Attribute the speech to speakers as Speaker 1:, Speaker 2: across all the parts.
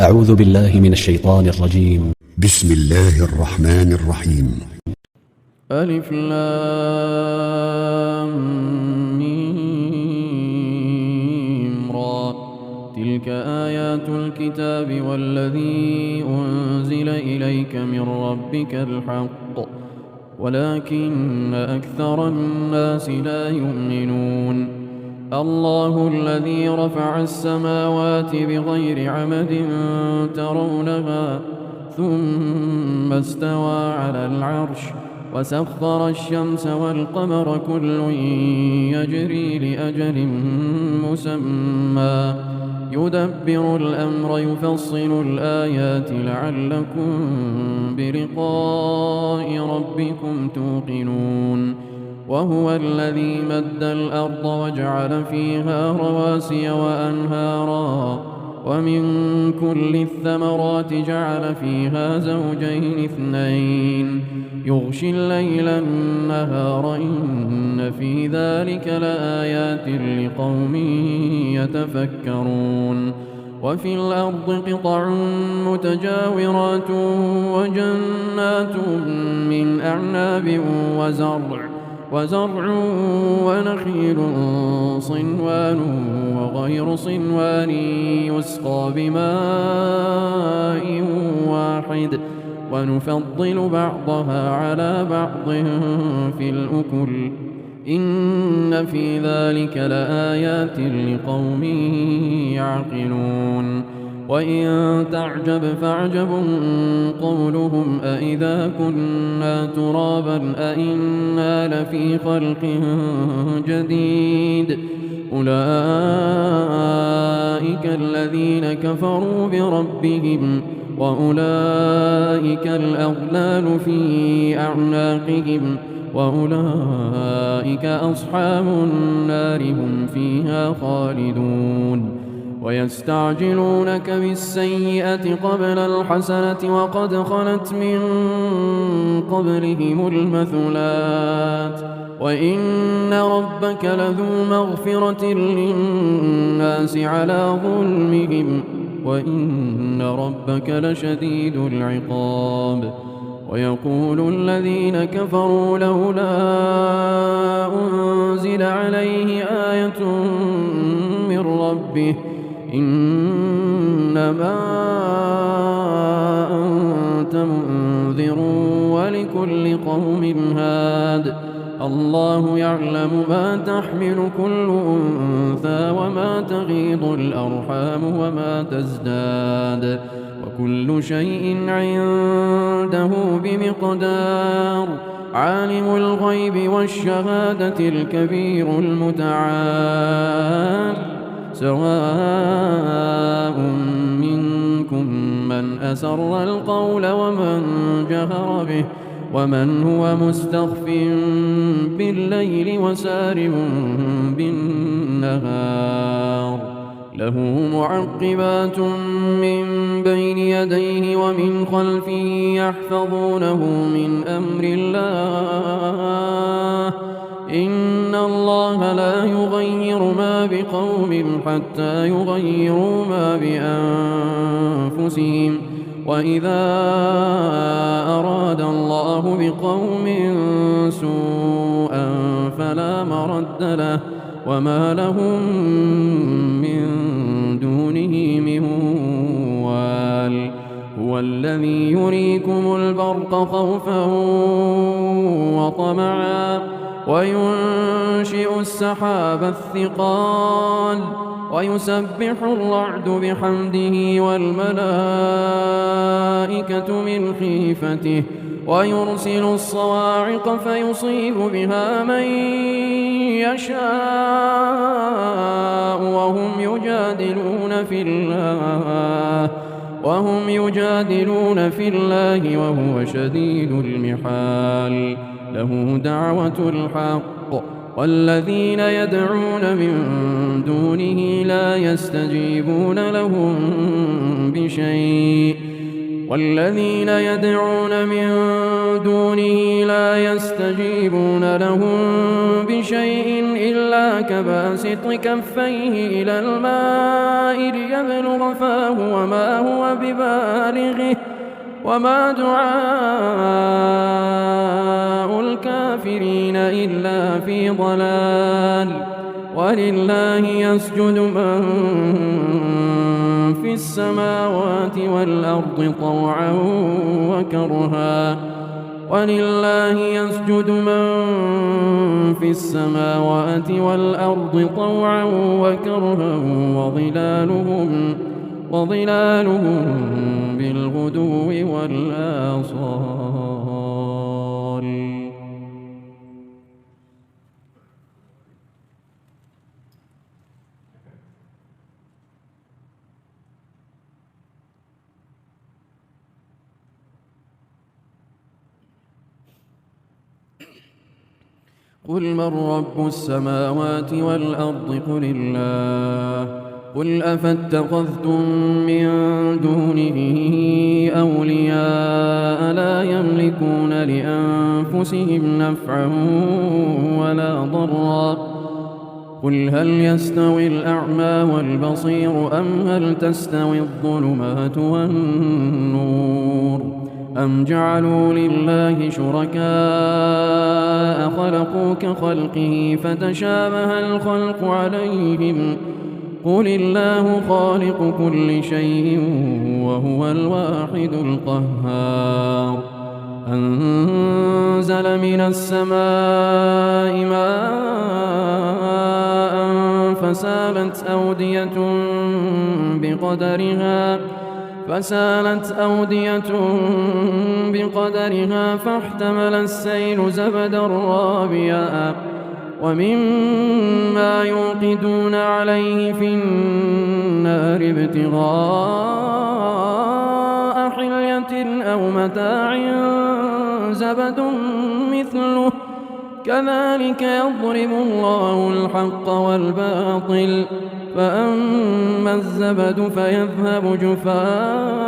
Speaker 1: أعوذ بالله من الشيطان الرجيم.
Speaker 2: بسم الله الرحمن الرحيم.
Speaker 3: ألف لام ميم را. تلك آيات الكتاب والذي أنزل إليك من ربك الحق ولكن أكثر الناس لا يؤمنون. الله الذي رفع السماوات بغير عمد ترونها ثم استوى على العرش وسخر الشمس والقمر كل يجري لأجل مسمى يدبر الأمر يفصل الآيات لعلكم بلقاء ربكم توقنون. وهو الذي مد الأرض وجعل فيها رواسي وأنهارا ومن كل الثمرات جعل فيها زوجين اثنين يغشي الليل النهار إن في ذلك لآيات لقوم يتفكرون. وفي الأرض قطع متجاورات وجنات من أعناب وزرع ونخيل صنوان وغير صنوان يسقى بماء واحد ونفضل بعضها على بعض في الأكل إن في ذلك لآيات لقوم يعقلون. وإن تعجب فاعجب قولهم أإذا كنا ترابا أإنا لفي خلق جديد أولئك الذين كفروا بربهم وأولئك الأغلال في أعناقهم وأولئك أصحاب النار هم فيها خالدون. ويستعجلونك بالسيئة قبل الحسنة وقد خلت من قبلهم المثلات وإن ربك لذو مغفرة للناس على ظلمهم وإن ربك لشديد العقاب. ويقول الذين كفروا لولا أنزل عليه آية من ربه إنما أنت منذر ولكل قوم هاد الله يعلم ما تحمل كل أنثى وما تغيض الأرحام وما تزداد وكل شيء عنده بمقدار. عالم الغيب والشهادة الكبير المتعال سواء منكم من أسر القول ومن جهر به ومن هو مستخف بالليل وسارب بالنهار له معقبات من بين يديه ومن خلفه يحفظونه من أمر الله إن الله لا يغير ما بقوم حتى يغيروا ما بأنفسهم وإذا أراد الله بقوم سوءا فلا مرد له وما لهم من دونه من وال. هو الذي يريكم البرق خوفا وطمعا وينشئ السحاب الثقال ويسبح الرعد بحمده والملائكة من خيفته ويرسل الصواعق فيصيب بها من يشاء وهم يجادلون في الله وهو شديد المحال. له دعوة الحق والذين يدعون من دونه لا يستجيبون لهم بشيء والذين يدعون من دونه لا يستجيبون لهم بشيء إلا كباسط كفيه إلى الماء ليبلغ فاه وما هو ببالغه وما دعاء الكافرين إلا في ضلال. ولله يسجد من في السماوات والأرض طوعا وكرها ولله يسجد من في السماوات والأرض طوعا وكرها وظلالهم بالغدو والآصال. قل من رب السماوات والأرض قل الله. قل أفاتخذتم من دونه أولياء لا يملكون لأنفسهم نفعا ولا ضرا. قل هل يستوي الأعمى والبصير أم هل تستوي الظلمات والنور أم جعلوا لله شركاء خلقوا كخلقه فتشابه الخلق عليهم قل الله خالق كل شيء وهو الواحد القهار. أنزل من السماء ماء فسالت أودية بقدرها فاحتمل السيل زبدا رابيا ومما يوقدون عليه في النار ابتغاء حلية أو متاع زبد مثله كذلك يضرب الله الحق والباطل فأما الزبد فيذهب جفاء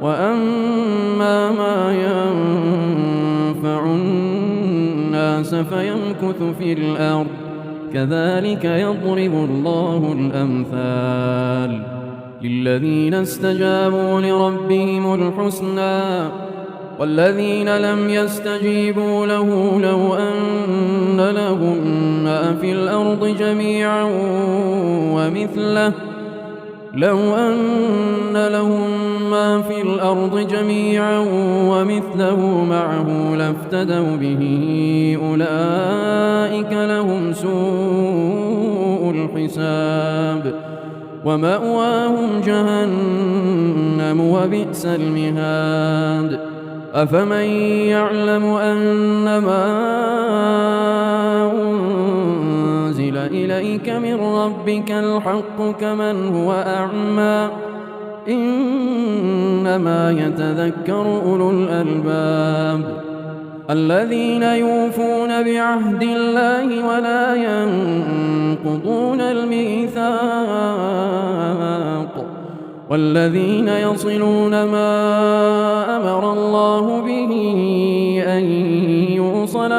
Speaker 3: وأما ما ينفع الناس فيمكث في الأرض كذلك يضرب الله الأمثال. للذين استجابوا لربهم الحسنى والذين لم يستجيبوا له لو أن لهم ما في الأرض جميعا ومثله معه لافتدوا به أولئك لهم سوء الحساب ومأواهم جهنم وبئس المهاد. أفمن يعلم أنما أنزل إليك من ربك الحق كمن هو أعمى إنما يتذكر أولو الألباب الذين يوفون بعهد الله ولا ينقضون الميثاق والذين يصلون ما أمر الله به أن يوصل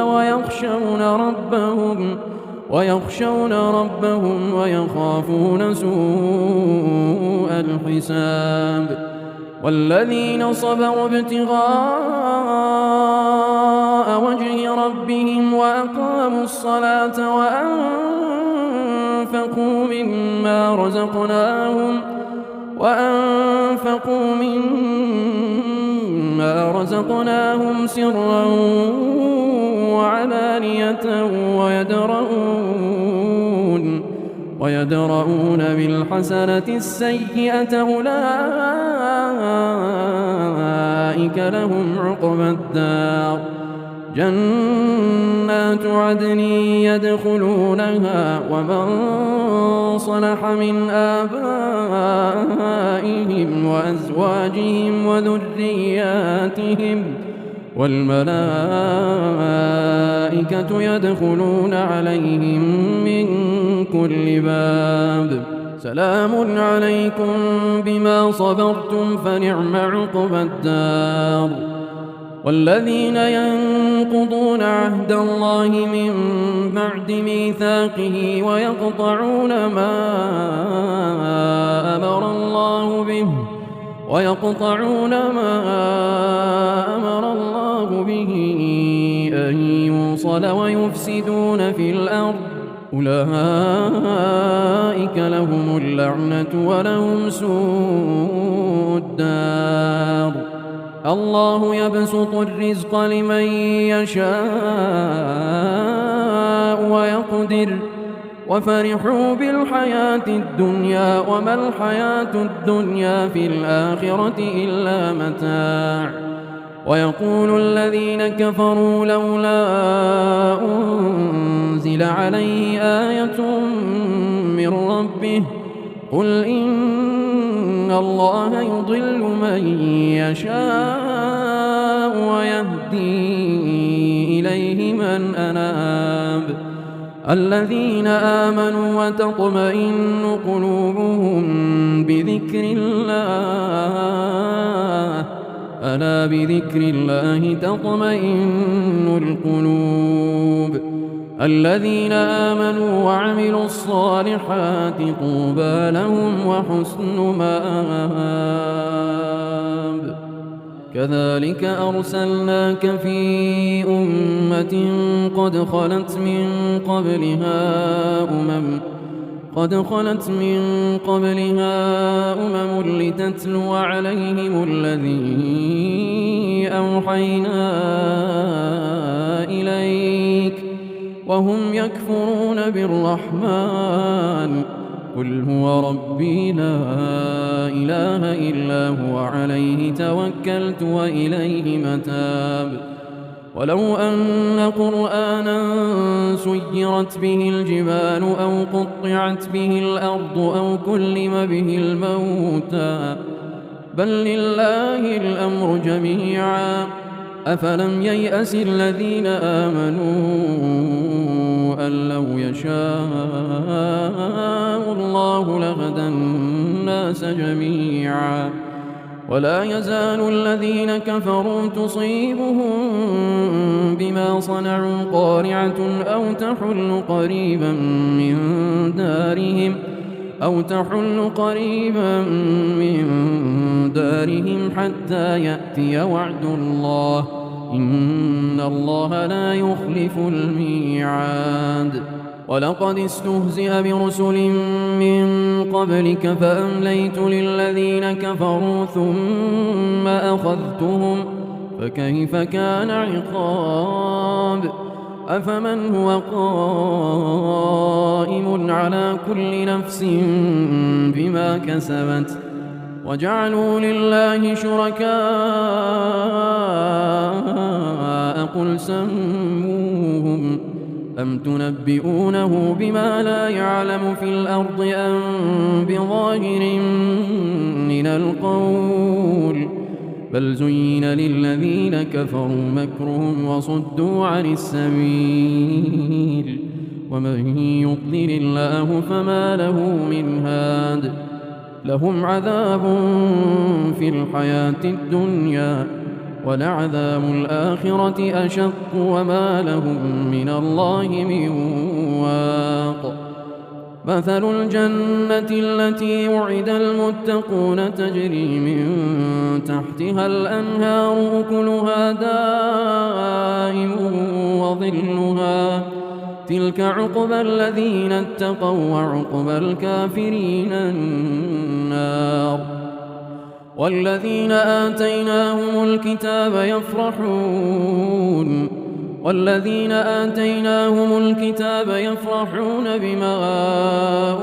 Speaker 3: ويخشون ربهم ويخافون سوء الحساب. والذين صبروا ابتغاء وجه ربهم وأقاموا الصلاة وأنفقوا مما رزقناهم سرا وعلانية ويدرؤون بالحسنة السيئة أولئك لهم عقبى الدار جنات عدن يدخلونها ومن صلح من آبائهم وأزواجهم وذرياتهم والملائكة يدخلون عليهم من كل باب. سلام عليكم بما صبرتم فنعم عقبى الدار. والذين ينقضون عهد الله من بعد ميثاقه ويقطعون ما أمر الله به أن يوصل ويفسدون في الأرض أولئك لهم اللعنة ولهم سوء الدار. الله يبسط الرزق لمن يشاء ويقدر وفرحوا بالحياة الدنيا وما الحياة الدنيا في الآخرة إلا متاع. ويقول الذين كفروا لولا أنزل عليه آية من ربه قل إن الله يضل من يشاء ويهدي إليه من أناب. الذين آمنوا وتطمئن قلوبهم بذكر الله ألا بذكر الله تطمئن القلوب. الذين آمنوا وعملوا الصالحات طوبى لهم وحسن مآب. كذلك أرسلناك في أمة قد خلت من قبلها أمم لتتلو عليهم الذي أوحينا إليك وهم يكفرون بالرحمن قل هو ربي لا إله إلا هو عليه توكلت وإليه متاب. ولو أن قرآنا سيرت به الجبال أو قطعت به الأرض أو كلم به الموتى بل لله الأمر جميعا أفلم ييأس الذين آمنوا أن لو يشاء الله لهدى الناس جميعا. ولا يزال الذين كفروا تصيبهم بما صنعوا قارعة أو تحل قريبا من دارهم حتى يأتي وعد الله إن الله لا يخلف الميعاد. ولقد استهزئ برسل من قبلك فأمليت للذين كفروا ثم أخذتهم فكيف كان عقاب. أفمن هو قائم على كل نفس بما كسبت وجعلوا لله شركاء قل سموهم أم تنبئونه بما لا يعلم في الأرض أم بظاهر من القول بل زين للذين كفروا مكرهم وصدوا عن السبيل ومن يضلل الله فما له من هاد. لهم عذاب في الحياة الدنيا ولعذاب الآخرة أشق وما لهم من الله من واق. مثل الجنة التي وعد المتقون تجري من تحتها الأنهار أكلها دائم وظلها تلك عقبى الذين اتقوا وعقبى الكافرين النار. والذين آتيناهم الكتاب يفرحون بما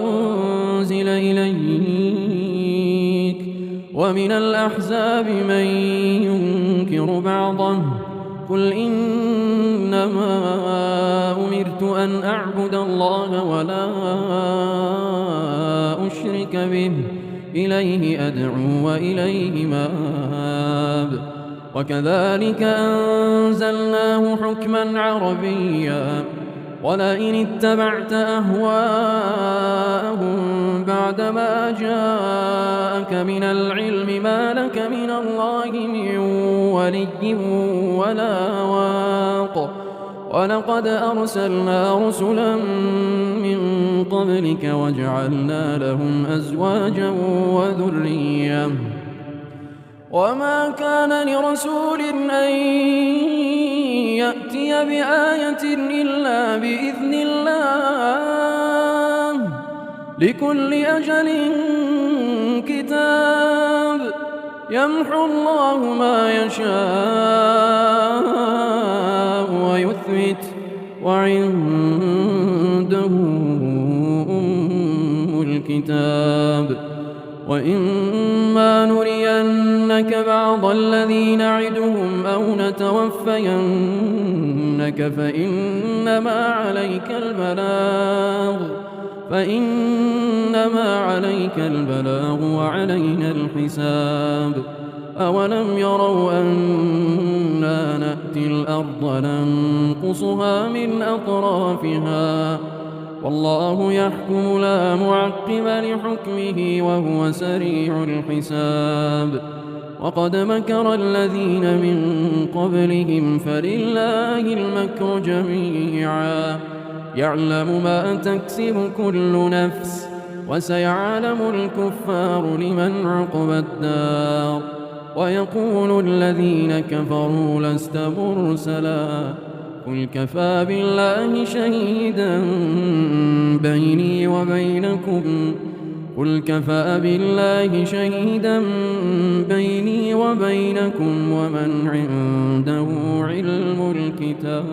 Speaker 3: أنزل إليك ومن الأحزاب من ينكر بعضه قل إنما أمرت أن أعبد الله ولا أشرك به إليه أدعو وإليه مآب. وكذلك أنزلناه حكما عربيا ولئن اتبعت أهواءهم بعدما جاءك من العلم ما لك من الله من ولي ولا واق ولقد أرسلنا رسلا من قبلك وجعلنا لهم أزواجا وذرية وما كان لرسول أن يأتي بآية إلا بإذن الله لكل أجل كتاب يمحو الله ما يشاء ويثبت وعنده أم الكتاب وإما نرينك بعض الذي نعدهم أو نتوفينك فإنما عليك البلاغ وعلينا الحساب أولم يروا أنا نأتي الأرض ننقصها من أطرافها والله يحكم لا معقب لحكمه وهو سريع الحساب وقد مكر الذين من قبلهم فلله المكر جميعا يعلم ما تكسب كل نفس وسيعلم الكفار لمن عقبى الدار ويقول الذين كفروا لست مرسلا قل كفى بالله شهيدا بيني وبينكم ومن عنده علم الكتاب